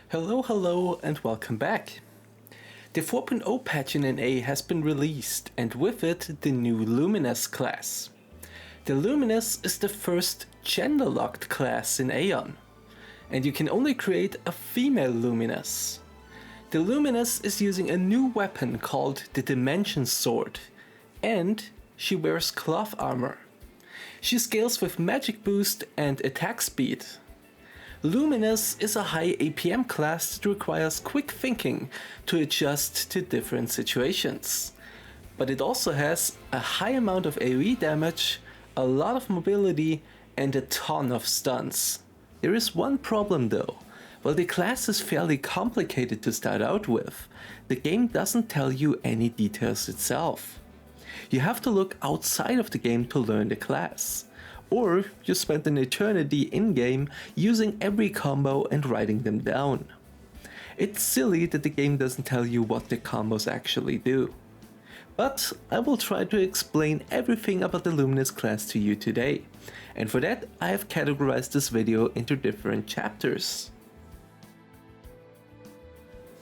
Hello, and welcome back. The 4.0 patch in NA has been released, and with it, the new Luminess class. The Luminess is the first gender-locked class in Aion, and you can only create a female Luminess. The Luminess is using a new weapon called the Dimension Sword, and she wears cloth armor. She scales with magic boost and attack speed. Luminous is a high APM class that requires quick thinking to adjust to different situations. But it also has a high amount of AoE damage, a lot of mobility, and a ton of stuns. There is one problem though. While the class is fairly complicated to start out with, the game doesn't tell you any details itself. You have to look outside of the game to learn the class. Or you spend an eternity in-game using every combo and writing them down. It's silly that the game doesn't tell you what the combos actually do. But I will try to explain everything about the Luminous class to you today, and for that I have categorized this video into different chapters.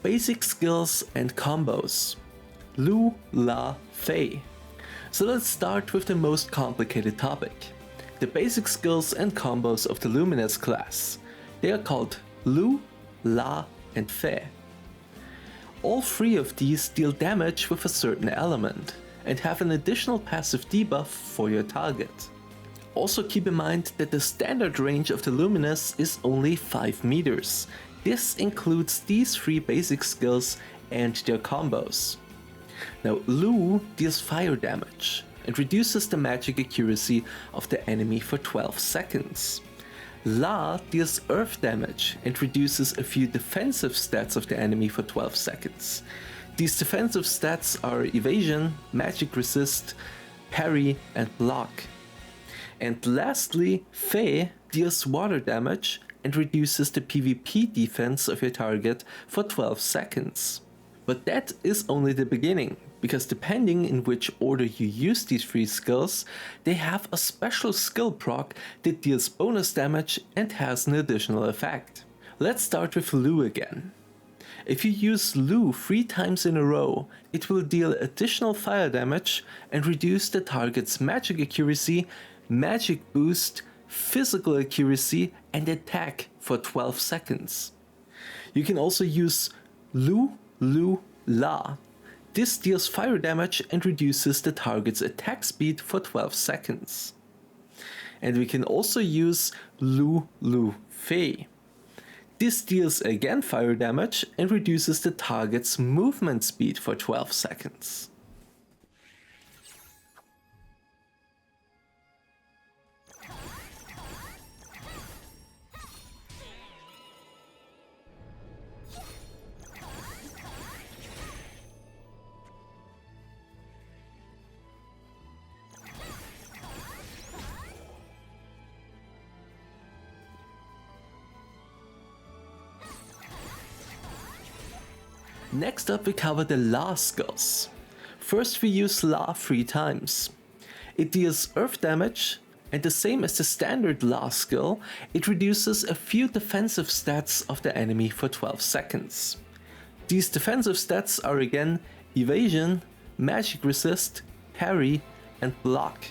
Basic skills and combos. Lu, La, Fei. So let's start with the most complicated topic. The basic skills and combos of the Luminous class. They are called Lu, La, and Fei. All three of these deal damage with a certain element and have an additional passive debuff for your target. Also keep in mind that the standard range of the Luminous is only 5 meters. This includes these three basic skills and their combos. Now Lu deals fire damage and reduces the magic accuracy of the enemy for 12 seconds. La deals earth damage and reduces a few defensive stats of the enemy for 12 seconds. These defensive stats are evasion, magic resist, parry, and block. And lastly, Fei deals water damage and reduces the PvP defense of your target for 12 seconds. But that is only the beginning, because depending in which order you use these three skills, they have a special skill proc that deals bonus damage and has an additional effect. Let's start with Lu again. If you use Lu 3 times in a row, it will deal additional fire damage and reduce the target's magic accuracy, magic boost, physical accuracy, and attack for 12 seconds. You can also use Lu, La. This deals fire damage and reduces the target's attack speed for 12 seconds. And we can also use Lu, Fei. This deals again fire damage and reduces the target's movement speed for 12 seconds. Next up we cover the La skills. First we use La 3 times. It deals earth damage, and the same as the standard La skill, it reduces a few defensive stats of the enemy for 12 seconds. These defensive stats are again evasion, magic resist, parry, and block.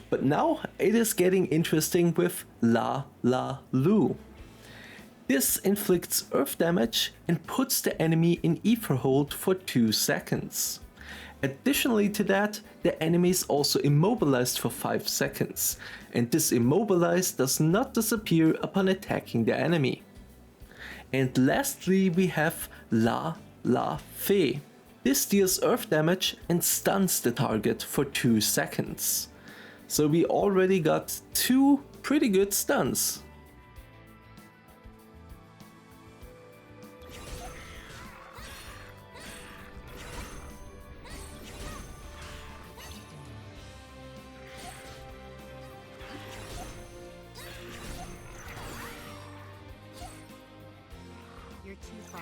But now it is getting interesting with La Lu. This inflicts earth damage and puts the enemy in ether hold for 2 seconds. Additionally to that, the enemy is also immobilized for 5 seconds, and this immobilized does not disappear upon attacking the enemy. And lastly we have La Fei. This deals earth damage and stuns the target for 2 seconds. So we already got 2 pretty good stuns. You're too far.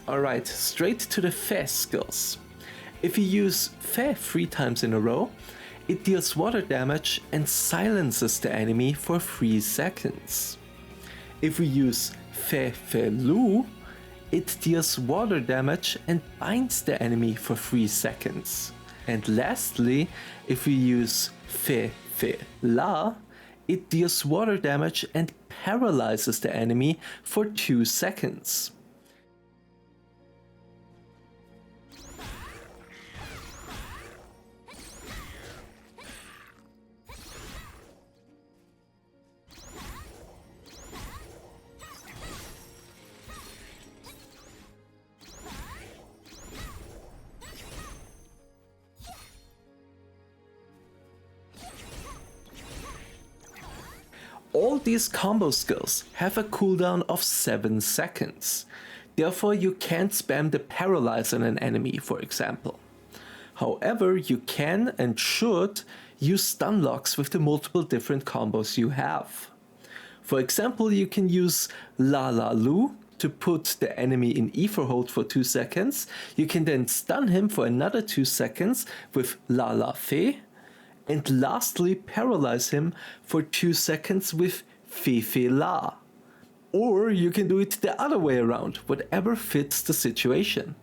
Alright, straight to the Fe skills. If you use Fe 3 times in a row, it deals water damage and silences the enemy for 3 seconds. If we use Fe Fe Lu, it deals water damage and binds the enemy for 3 seconds. And lastly, if we use Fe Fe La, it deals water damage and paralyzes the enemy for 2 seconds. All these combo skills have a cooldown of 7 seconds. Therefore, you can't spam the paralyze on an enemy, for example. However, you can and should use stun locks with the multiple different combos you have. For example, you can use La La Lu to put the enemy in ether hold for 2 seconds. You can then stun him for another 2 seconds with La La Fe. And lastly, paralyze him for 2 seconds with Fe Fe La. Or you can do it the other way around, whatever fits the situation.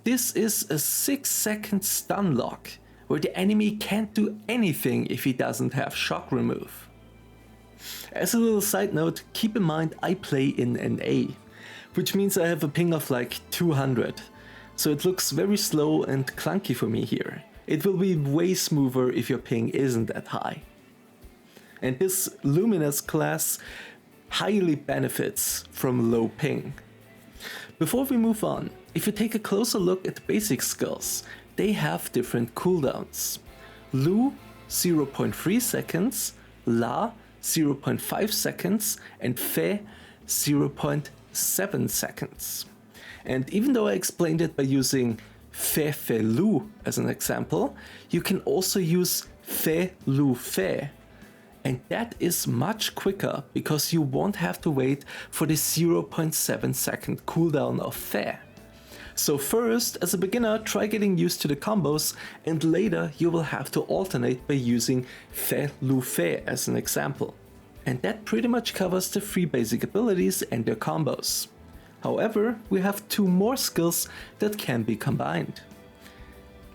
This is a 6-second stun lock, where the enemy can't do anything if he doesn't have shock remove. As a little side note, keep in mind I play in NA, which means I have a ping of like 200, so it looks very slow and clunky for me here. It will be way smoother if your ping isn't that high. And this Luminess class highly benefits from low ping. Before we move on, if you take a closer look at the basic skills, they have different cooldowns. Lu 0.3 seconds, La 0.5 seconds, and Fe 0.7 seconds. And even though I explained it by using Fe Fe Lu as an example, you can also use Fe Lu Fe. And that is much quicker because you won't have to wait for the 0.7 second cooldown of Fe. So first, as a beginner, try getting used to the combos, and later you will have to alternate by using Fe Lu Fe as an example. And that pretty much covers the 3 basic abilities and their combos. However, we have 2 more skills that can be combined.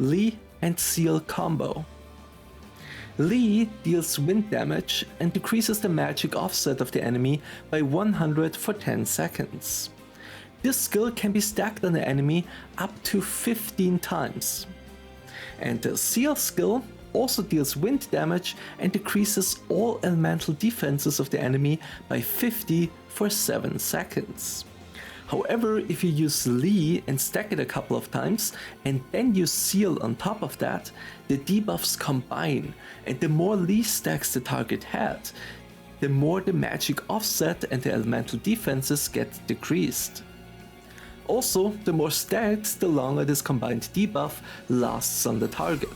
Li and Seal combo. Li deals wind damage and decreases the magic offset of the enemy by 100 for 10 seconds. This skill can be stacked on the enemy up to 15 times. And the Seal skill also deals wind damage and decreases all elemental defenses of the enemy by 50 for 7 seconds. However, if you use Li and stack it a couple of times and then use Seal on top of that, the debuffs combine, and the more Li stacks the target had, the more the magic offset and the elemental defenses get decreased. Also, the more stacks, the longer this combined debuff lasts on the target.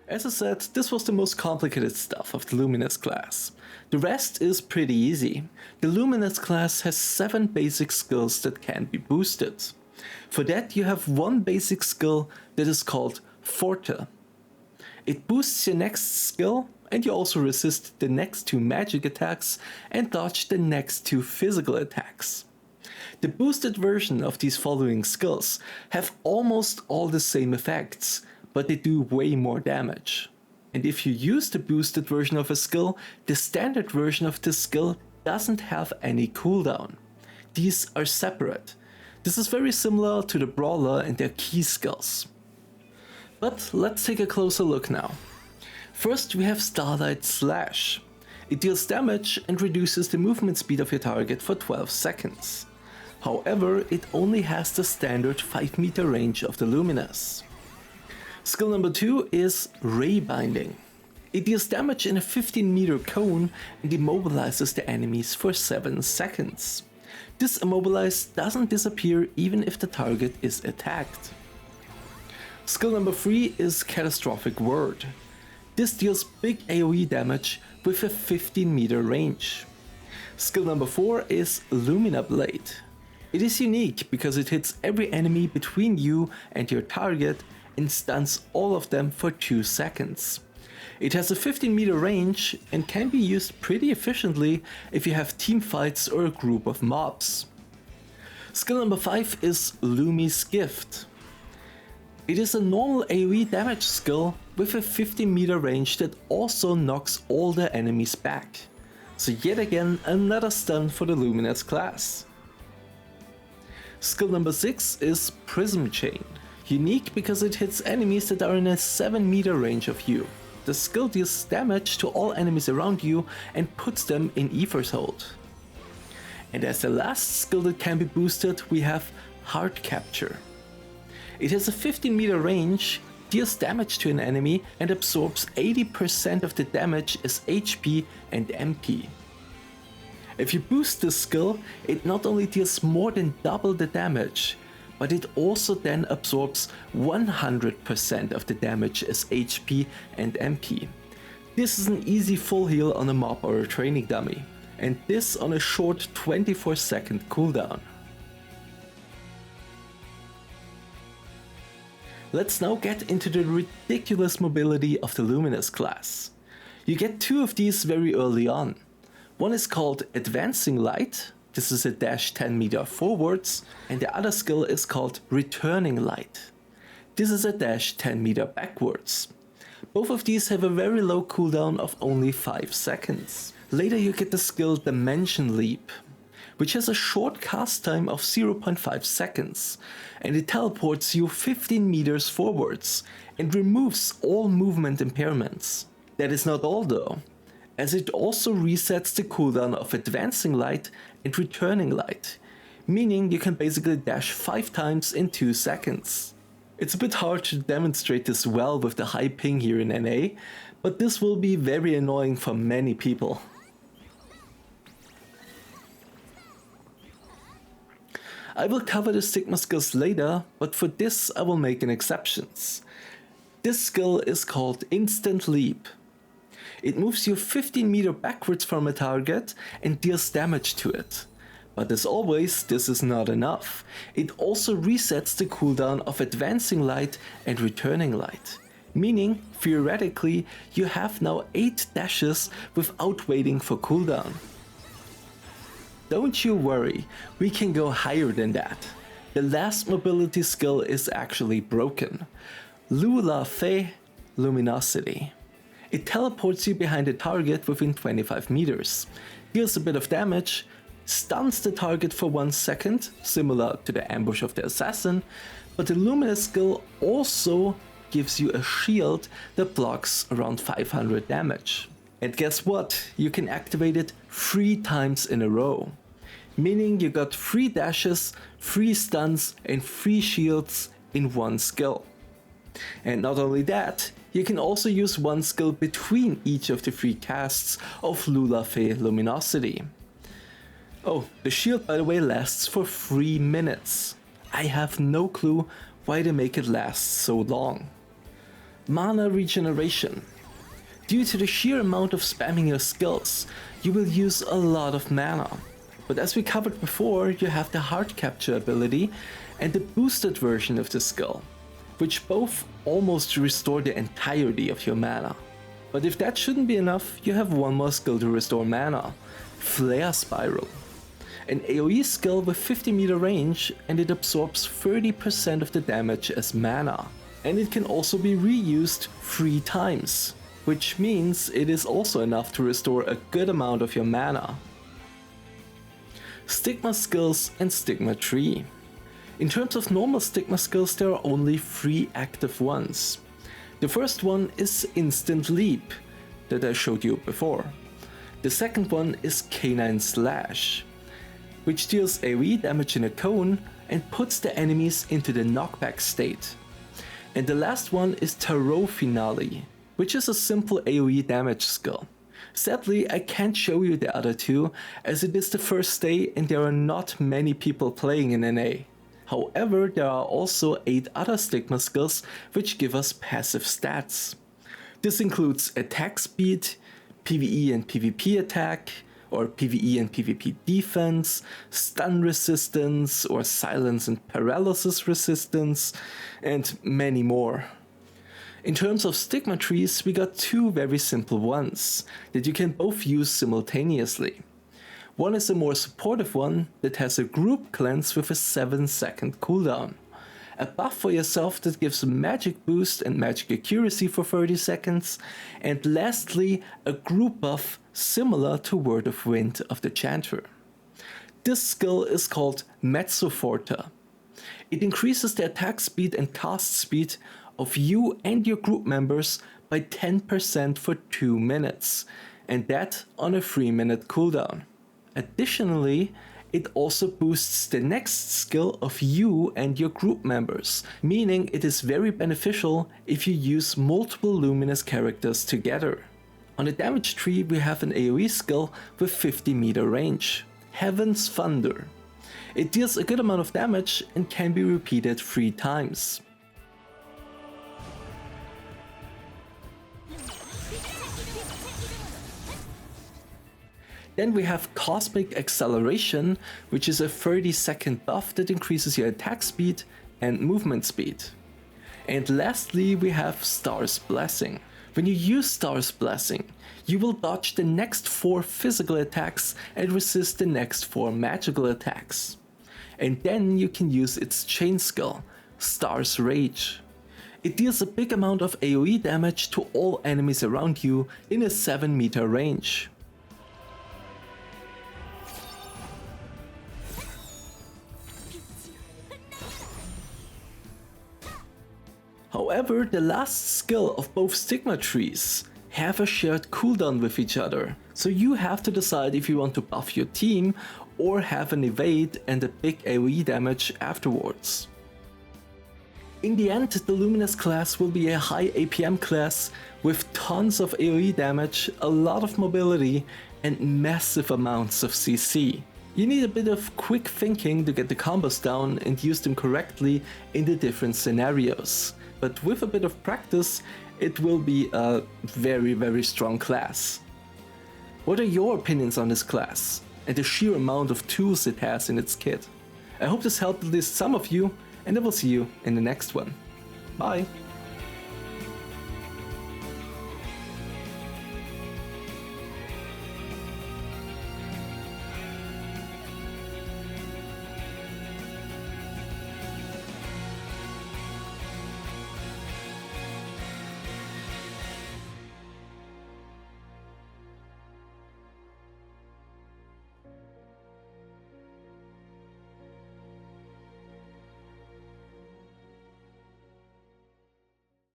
As I said, this was the most complicated stuff of the Luminess class. The rest is pretty easy. The Luminess class has 7 basic skills that can be boosted. For that you have one basic skill that is called Forte. It boosts your next skill, and you also resist the next 2 magic attacks and dodge the next 2 physical attacks. The boosted version of these following skills have almost all the same effects, but they do way more damage. And if you use the boosted version of a skill, the standard version of this skill doesn't have any cooldown. These are separate. This is very similar to the Brawler and their key skills. But let's take a closer look now. First we have Starlight Slash. It deals damage and reduces the movement speed of your target for 12 seconds. However, it only has the standard 5 meter range of the Luminess. Skill number 2 is Ray Binding. It deals damage in a 15 meter cone and immobilizes the enemies for 7 seconds. This immobilize doesn't disappear even if the target is attacked. Skill number 3 is Catastrophic Word. This deals big AoE damage with a 15 meter range. Skill number 4 is Lumina Blade. It is unique because it hits every enemy between you and your target and stuns all of them for 2 seconds. It has a 15 meter range and can be used pretty efficiently if you have team fights or a group of mobs. Skill number 5 is Lumi's Gift. It is a normal AoE damage skill with a 15 meter range that also knocks all the enemies back. So yet again another stun for the Luminess class. Skill number 6 is Prism Chain. Unique because it hits enemies that are in a 7 meter range of you. The skill deals damage to all enemies around you and puts them in Ether's hold. And as the last skill that can be boosted, we have Heart Capture. It has a 15 meter range, deals damage to an enemy and absorbs 80% of the damage as HP and MP. If you boost this skill, it not only deals more than double the damage, but it also then absorbs 100% of the damage as HP and MP. This is an easy full heal on a mob or a training dummy, and this on a short 24-second cooldown. Let's now get into the ridiculous mobility of the Luminess class. You get 2 of these very early on. One is called Advancing Light. This is a dash 10 meter forwards, and the other skill is called Returning Light. This is a dash 10 meter backwards. Both of these have a very low cooldown of only 5 seconds. Later you get the skill Dimension Leap, which has a short cast time of 0.5 seconds, and it teleports you 15 meters forwards and removes all movement impairments. That is not all though, as it also resets the cooldown of Advancing Light and Returning Light, meaning you can basically dash 5 times in 2 seconds. It's a bit hard to demonstrate this well with the high ping here in NA, but this will be very annoying for many people. I will cover the Stigma skills later, but for this I will make an exception. This skill is called Instant Leap. It moves you 15 meters backwards from a target and deals damage to it. But as always, this is not enough. It also resets the cooldown of Advancing Light and Returning Light. Meaning, theoretically, you have now 8 dashes without waiting for cooldown. Don't you worry, we can go higher than that. The last mobility skill is actually broken. Luminosity. It teleports you behind a target within 25 meters, deals a bit of damage, stuns the target for 1 second, similar to the ambush of the assassin, but the Luminous skill also gives you a shield that blocks around 500 damage. And guess what? You can activate it 3 times in a row. Meaning you got 3 dashes, 3 stuns and 3 shields in 1 skill. And not only that, you can also use 1 skill between each of the 3 casts of Luminosity. Oh, the shield by the way lasts for 3 minutes. I have no clue why they make it last so long. Mana Regeneration. Due to the sheer amount of spamming your skills, you will use a lot of mana. But as we covered before, you have the Heart Capture ability and the boosted version of the skill, which both almost restore the entirety of your mana. But if that shouldn't be enough, you have one more skill to restore mana, Flare Spiral. An AoE skill with 50 meter range, and it absorbs 30% of the damage as mana. And it can also be reused 3 times, which means it is also enough to restore a good amount of your mana. Stigma skills and Stigma tree. In terms of normal Stigma skills, there are only 3 active ones. The first one is Instant Leap, that I showed you before. The second one is Canine Slash, which deals AoE damage in a cone and puts the enemies into the knockback state. And the last one is Tarot Finale, which is a simple AoE damage skill. Sadly, I can't show you the other two, as it is the first day and there are not many people playing in NA. However, there are also 8 other Stigma skills which give us passive stats. This includes attack speed, PvE and PvP attack, or PvE and PvP defense, stun resistance, or silence and paralysis resistance, and many more. In terms of Stigma trees, we got 2 very simple ones that you can both use simultaneously. One is a more supportive one that has a group cleanse with a 7-second cooldown, a buff for yourself that gives a magic boost and magic accuracy for 30 seconds, and lastly a group buff similar to Word of Wind of the Chanter. This skill is called Forte. It increases the attack speed and cast speed of you and your group members by 10% for 2 minutes, and that on a 3-minute cooldown. Additionally, it also boosts the next skill of you and your group members, meaning it is very beneficial if you use multiple Luminous characters together. On the damage tree we have an AoE skill with 50-meter range, Heaven's Thunder. It deals a good amount of damage and can be repeated 3 times. Then we have Cosmic Acceleration, which is a 30-second buff that increases your attack speed and movement speed. And lastly we have Star's Blessing. When you use Star's Blessing, you will dodge the next 4 physical attacks and resist the next 4 magical attacks. And then you can use its chain skill, Star's Rage. It deals a big amount of AoE damage to all enemies around you in a 7-meter range. However, the last skill of both Stigma trees have a shared cooldown with each other, so you have to decide if you want to buff your team or have an evade and a big AoE damage afterwards. In the end, the Luminess class will be a high APM class with tons of AoE damage, a lot of mobility and massive amounts of CC. You need a bit of quick thinking to get the combos down and use them correctly in the different scenarios. But with a bit of practice, it will be a very strong class. What are your opinions on this class and the sheer amount of tools it has in its kit? I hope this helped at least some of you, and I will see you in the next one. Bye!